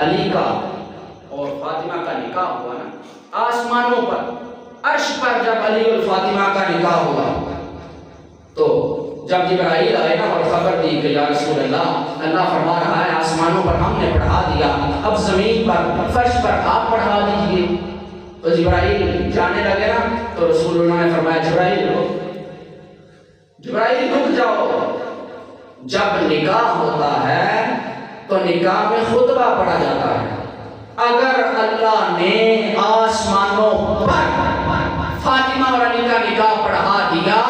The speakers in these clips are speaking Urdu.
علی کا اور فاطمہ کا نکاح ہوا نا، آسمانوں پر عرش پر جب علی اور فاطمہ کا نکاح ہوا تو جب جبرائیل آئے نا اور خبر دی کہ یا رسول اللہ، اللہ فرما رہا ہے آسمانوں پر ہم نے پڑھا دیا، اب زمین پر فرش پر آپ پڑھا دیجئے، تو جبرائیل جانے لگے نا، تو رسول اللہ نے فرمایا جبرائیل رک جاؤ، جب نکاح ہوتا ہے تو نکاح میں خطبہ پڑھا جاتا ہے، اگر اللہ نے آسمانوں پر فاطمہ اور علی کا نکاح پڑھا دیا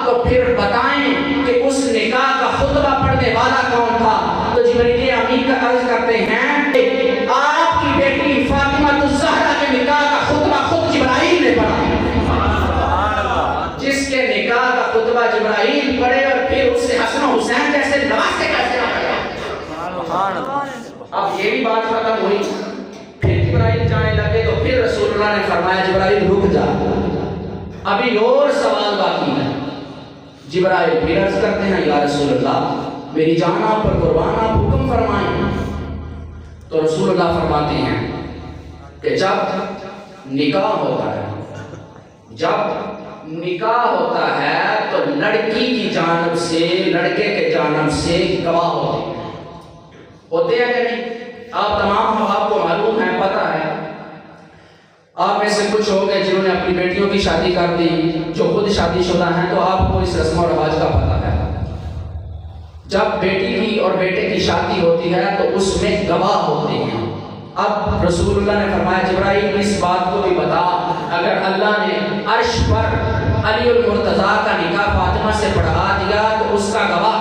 تو پھر بتائیں کہ اس نکاح کا خطبہ پڑھنے والا کون تھا؟ تو جبرائیل امین کا عرض کرتے ہیں کہ آپ کی بیٹی فاطمہ الزہرا کے نکاح کا خطبہ خود جبرائیل نے پڑھا، جس کے نکاح کا خطبہ جبرائیل پڑھے اور پھر اس سے حسن و حسین جیسے نواسے کیسے اب یہ بھی بات ختم ہوئی، پھر جبرائیل جانے لگے تو پھر رسول اللہ نے فرمایا جبرائیل رک جا، ابھی اور سوال باقی ہے۔ جبرائیل پھر عرض کرتے ہیں یا رسول اللہ میری جان آپ پر قربان، آپ حکم فرمائیں، تو رسول اللہ فرماتے ہیں کہ جب نکاح ہوتا ہے، جب نکاح ہوتا ہے تو لڑکی کی جانب سے لڑکے کے جانب سے گواہ ہوتے ہیں کہ نہیں؟ آپ تمام آپ کو معلوم ہے، پتہ ہے، آپ میں سے کچھ ہو گئے جنہوں نے اپنی بیٹیوں کی شادی کر دی، جو خود شادی شدہ ہیں، تو آپ کو اس رسم و رواج کا پتہ ہے۔ جب بیٹی کی اور بیٹے کی شادی ہوتی ہے تو اس میں گواہ ہوتے ہیں۔ اب رسول اللہ نے فرمایا جبرائیل اس بات کو بھی بتا، اگر اللہ نے عرش پر علی المرتضیٰ کا نکاح فاطمہ سے پڑھا دیا تو اس کا گواہ